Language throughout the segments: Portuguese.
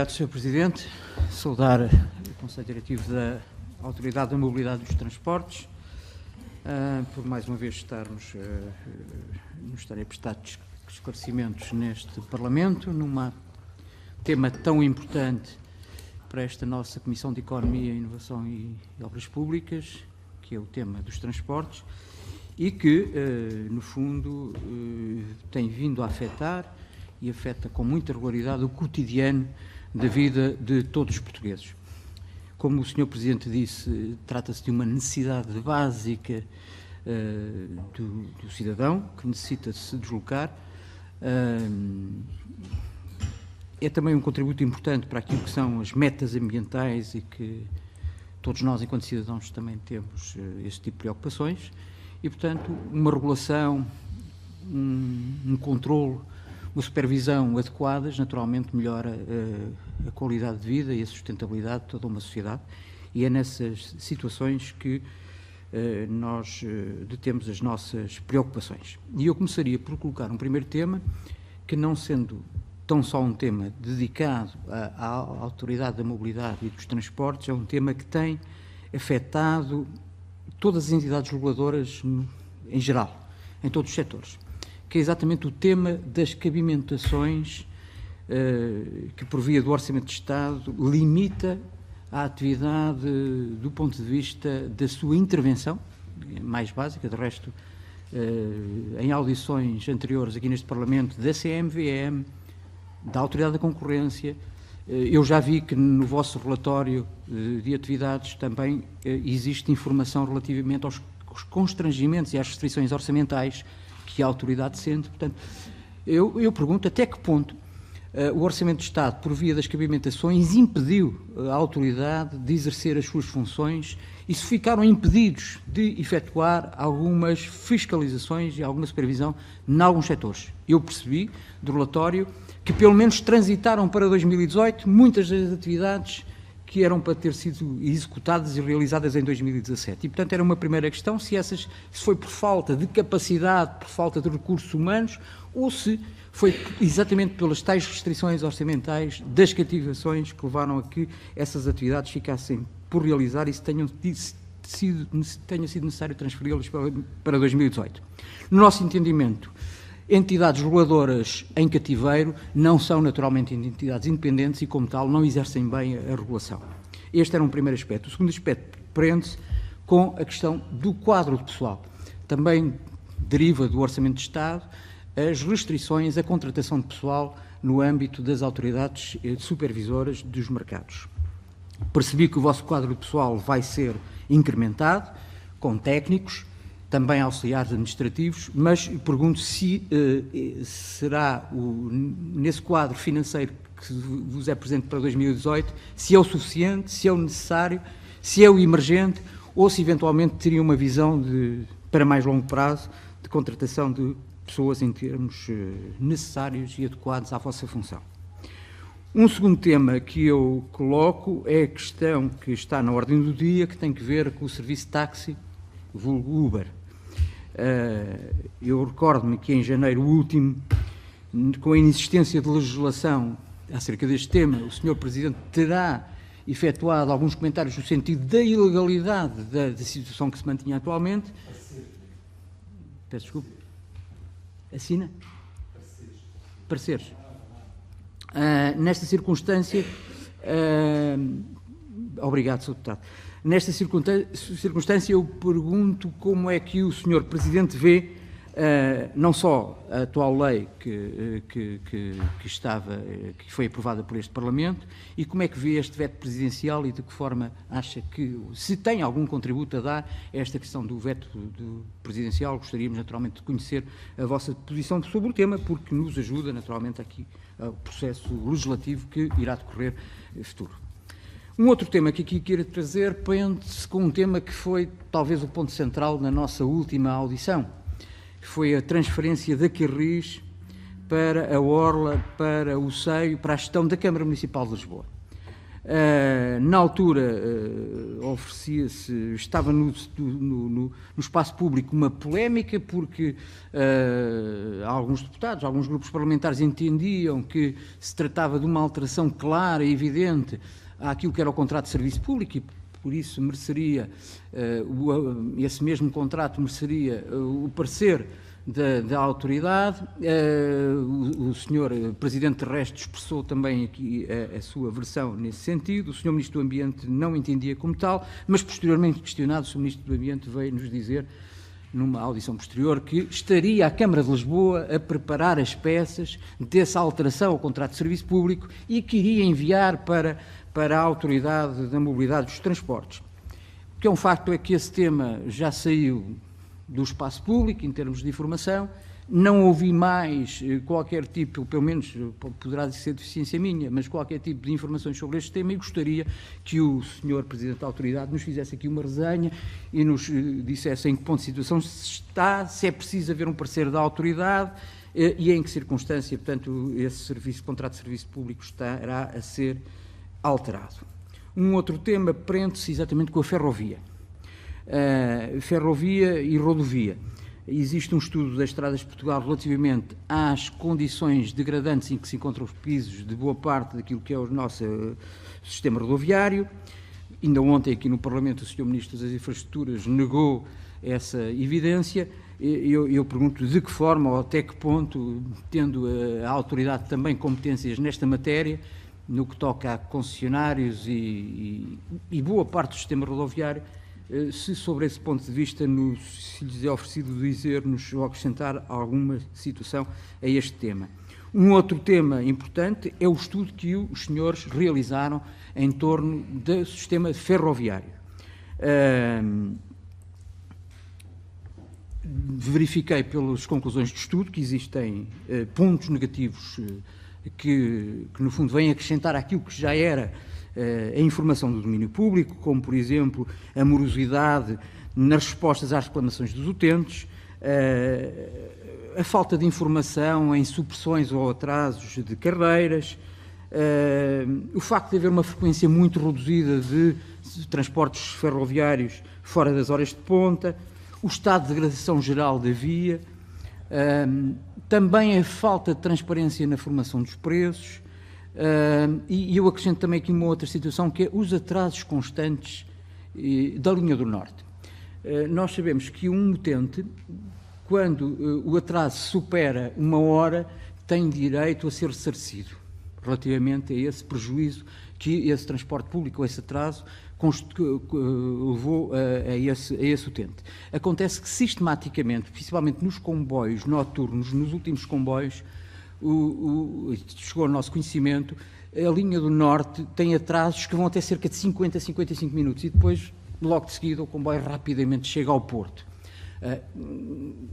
Obrigado, Sr. Presidente. Saudar o Conselho Diretivo da Autoridade da Mobilidade dos Transportes, por mais uma vez nos estarem a prestar esclarecimentos neste Parlamento, num tema tão importante para esta nossa Comissão de Economia, Inovação e Obras Públicas, que é o tema dos transportes, e que, no fundo, tem vindo a afetar e afeta com muita regularidade o cotidiano da vida de todos os portugueses. Como o Sr. Presidente disse, trata-se de uma necessidade básica do cidadão, que necessita de se deslocar. É também um contributo importante para aquilo que são as metas ambientais e que todos nós, enquanto cidadãos, também temos este tipo de preocupações. E, portanto, uma regulação, um controle, uma supervisão adequadas, naturalmente melhora a qualidade de vida e a sustentabilidade de toda uma sociedade, e é nessas situações que nós detemos as nossas preocupações. E eu começaria por colocar um primeiro tema, que não sendo tão só um tema dedicado à Autoridade da Mobilidade e dos Transportes, é um tema que tem afetado todas as entidades reguladoras em geral, em todos os setores, que é exatamente o tema das cabimentações que, por via do Orçamento de Estado, limita a atividade do ponto de vista da sua intervenção, mais básica. De resto, em audições anteriores aqui neste Parlamento, da CMVM, da Autoridade da Concorrência, eu já vi que no vosso relatório de atividades também existe informação relativamente aos constrangimentos e às restrições orçamentais que a autoridade sente. Portanto, eu pergunto até que ponto o Orçamento de Estado, por via das cabimentações, impediu a autoridade de exercer as suas funções e se ficaram impedidos de efetuar algumas fiscalizações e alguma supervisão em alguns setores. Eu percebi do relatório que pelo menos transitaram para 2018 muitas das atividades que eram para ter sido executadas e realizadas em 2017. E, portanto, era uma primeira questão, se foi por falta de capacidade, por falta de recursos humanos, ou se foi exatamente pelas tais restrições orçamentais das cativações que levaram a que essas atividades ficassem por realizar e se tenha sido necessário transferi-las para 2018. No nosso entendimento, entidades reguladoras em cativeiro não são naturalmente entidades independentes e, como tal, não exercem bem a regulação. Este era um primeiro aspecto. O segundo aspecto prende-se com a questão do quadro de pessoal. Também deriva do Orçamento de Estado as restrições à contratação de pessoal no âmbito das autoridades supervisoras dos mercados. Percebi que o vosso quadro de pessoal vai ser incrementado, com técnicos, também auxiliares administrativos, mas pergunto se será nesse quadro financeiro que vos é presente para 2018, se é o suficiente, se é o necessário, se é o emergente, ou se eventualmente teria uma visão para mais longo prazo de contratação de pessoas em termos necessários e adequados à vossa função. Um segundo tema que eu coloco é a questão que está na ordem do dia, que tem que ver com o serviço de táxi, vulgo Uber. Eu recordo-me que em janeiro último, com a inexistência de legislação acerca deste tema, o Sr. Presidente terá efetuado alguns comentários no sentido da ilegalidade da situação que se mantinha atualmente. Peço desculpa. Assina? Pareceres. Nesta circunstância, obrigado, Sr. Deputado. Nesta circunstância, eu pergunto como é que o Sr. Presidente vê não só a atual lei que foi aprovada por este Parlamento, e como é que vê este veto presidencial e de que forma acha que, se tem algum contributo a dar a esta questão do veto presidencial. Gostaríamos naturalmente de conhecer a vossa posição sobre o tema, porque nos ajuda naturalmente aqui ao processo legislativo que irá decorrer futuro. Um outro tema que aqui quero trazer prende-se com um tema que foi talvez o ponto central na nossa última audição, que foi a transferência da Carris para a Orla, para o Seio, para a gestão da Câmara Municipal de Lisboa. Na altura estava no espaço público uma polémica, porque alguns deputados, alguns grupos parlamentares entendiam que se tratava de uma alteração clara e evidente àquilo que era o contrato de serviço público e por isso mereceria, esse mesmo contrato mereceria o parecer da autoridade. O Sr. Presidente de resto expressou também aqui a sua versão nesse sentido. O Sr. Ministro do Ambiente não entendia como tal, mas posteriormente questionado, o Sr. Ministro do Ambiente veio-nos dizer, numa audição posterior, que estaria a Câmara de Lisboa a preparar as peças dessa alteração ao contrato de serviço público e que iria enviar para a Autoridade da Mobilidade dos Transportes. O que é um facto é que esse tema já saiu do espaço público, em termos de informação, não ouvi mais qualquer tipo, pelo menos poderá ser deficiência minha, mas qualquer tipo de informações sobre este tema, e gostaria que o Sr. Presidente da Autoridade nos fizesse aqui uma resenha e nos dissesse em que ponto de situação se está, se é preciso haver um parecer da Autoridade e em que circunstância, portanto, esse contrato de serviço público estará a ser alterado. Um outro tema prende-se exatamente com a ferrovia. Ferrovia e rodovia. Existe um estudo das Estradas de Portugal relativamente às condições degradantes em que se encontram os pisos de boa parte daquilo que é o nosso sistema rodoviário. Ainda ontem aqui no Parlamento o Sr. Ministro das Infraestruturas negou essa evidência. Eu pergunto de que forma ou até que ponto, tendo a autoridade também competências nesta matéria, no que toca a concessionários e boa parte do sistema rodoviário, se sobre esse ponto de vista se lhes é oferecido dizer-nos ou acrescentar alguma situação a este tema. Um outro tema importante é o estudo que os senhores realizaram em torno do sistema ferroviário. Verifiquei pelas conclusões do estudo que existem pontos negativos que no fundo vêm acrescentar aquilo que já era a informação do domínio público, como, por exemplo, a morosidade nas respostas às reclamações dos utentes, a falta de informação em supressões ou atrasos de carreiras, o facto de haver uma frequência muito reduzida de transportes ferroviários fora das horas de ponta, o estado de degradação geral da via, também a falta de transparência na formação dos preços, e eu acrescento também aqui uma outra situação, que é os atrasos constantes da linha do Norte. Nós sabemos que um utente, quando o atraso supera 1 hora, tem direito a ser ressarcido relativamente a esse prejuízo que esse transporte público, ou esse atraso, levou a esse utente. Acontece que sistematicamente, principalmente nos comboios noturnos, nos últimos comboios, chegou ao nosso conhecimento, a linha do Norte tem atrasos que vão até cerca de 50 a 55 minutos e depois, logo de seguida, o comboio rapidamente chega ao Porto.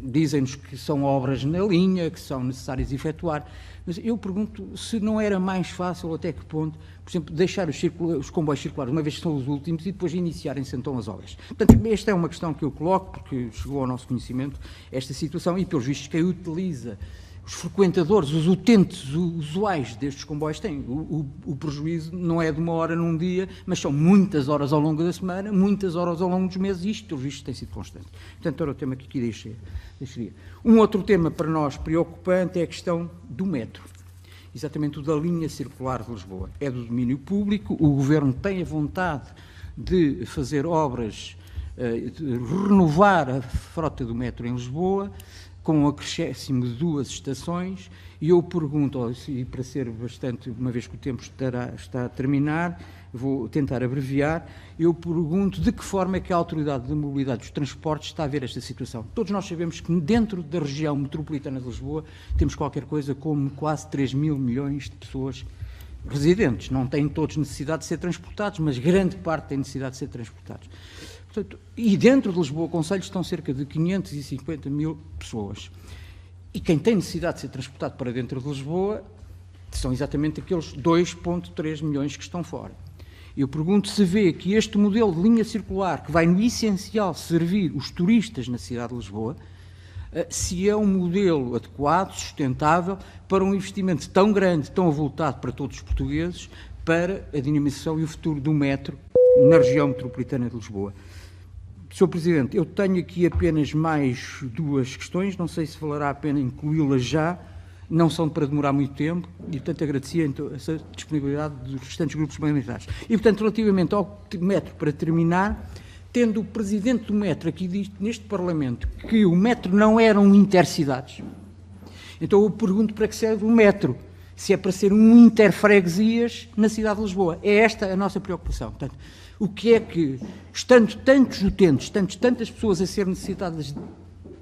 Dizem-nos que são obras na linha, que são necessárias efetuar, mas eu pergunto se não era mais fácil, até que ponto, por exemplo, deixar os comboios circular, uma vez que são os últimos, e depois iniciarem-se então as obras. Portanto, esta é uma questão que eu coloco, porque chegou ao nosso conhecimento esta situação, e pelos vistos quem utiliza, os frequentadores, os utentes usuais destes comboios têm. O prejuízo não é de 1 hora num dia, mas são muitas horas ao longo da semana, muitas horas ao longo dos meses, e isto, pelos vistos, tem sido constante. Portanto, era o tema que aqui deixaria. Um outro tema para nós preocupante é a questão do metro. Exatamente o da linha circular de Lisboa. É do domínio público, o Governo tem a vontade de fazer obras, de renovar a frota do metro em Lisboa, com um acréscimo de 2 estações, e eu pergunto, e para ser bastante, uma vez que o tempo está a terminar, vou tentar abreviar, eu pergunto de que forma é que a Autoridade da Mobilidade dos Transportes está a ver esta situação. Todos nós sabemos que dentro da região metropolitana de Lisboa temos qualquer coisa como quase 3 mil milhões de pessoas residentes. Não têm todos necessidade de ser transportados, mas grande parte tem necessidade de ser transportados. Portanto, e dentro de Lisboa, concelho, estão cerca de 550 mil pessoas. E quem tem necessidade de ser transportado para dentro de Lisboa são exatamente aqueles 2,3 milhões que estão fora. Eu pergunto se vê que este modelo de linha circular, que vai no essencial servir os turistas na cidade de Lisboa, se é um modelo adequado, sustentável, para um investimento tão grande, tão avultado para todos os portugueses, para a dinamização e o futuro do metro na região metropolitana de Lisboa. Sr. Presidente, eu tenho aqui apenas mais 2 questões, não sei se valerá a pena incluí-las já, não são para demorar muito tempo, e portanto agradecia então, essa disponibilidade dos restantes grupos parlamentares. E portanto, relativamente ao metro, para terminar, tendo o Presidente do metro aqui dito neste Parlamento que o metro não era um intercidades, então eu pergunto para que serve o metro, se é para ser um interfreguesias na cidade de Lisboa. É esta a nossa preocupação. Portanto, o que é que, estando tantos utentes, tantas pessoas a ser necessitadas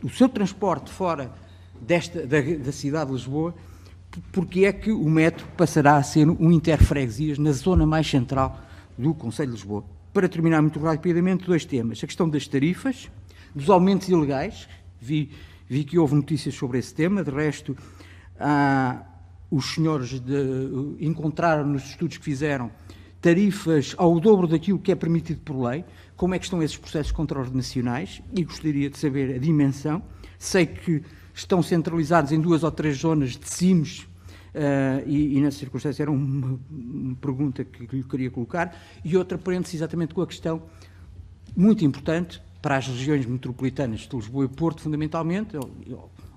do seu transporte fora da cidade de Lisboa, porque é que o metro passará a ser um interfreguesias na zona mais central do Concelho de Lisboa? Para terminar muito rapidamente, 2 temas. A questão das tarifas, dos aumentos ilegais, vi que houve notícias sobre esse tema, de resto, os senhores encontraram nos estudos que fizeram tarifas ao dobro daquilo que é permitido por lei. Como é que estão esses processos contraordenacionais? E gostaria de saber a dimensão. Sei que estão centralizados em 2 ou 3 zonas de CIMs, e nessa circunstância era uma pergunta que lhe queria colocar. E outra prende-se exatamente com a questão muito importante para as regiões metropolitanas de Lisboa e Porto, fundamentalmente,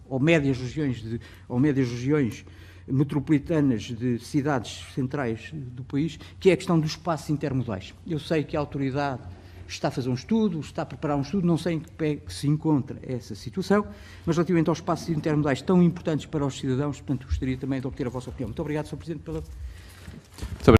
ou médias regiões metropolitanas de cidades centrais do país, que é a questão dos espaços intermodais. Eu sei que a autoridade está a fazer um estudo, está a preparar um estudo, não sei em que pé que se encontra essa situação, mas relativamente aos espaços intermodais tão importantes para os cidadãos, portanto, gostaria também de obter a vossa opinião. Muito obrigado, Sr. Presidente, pela...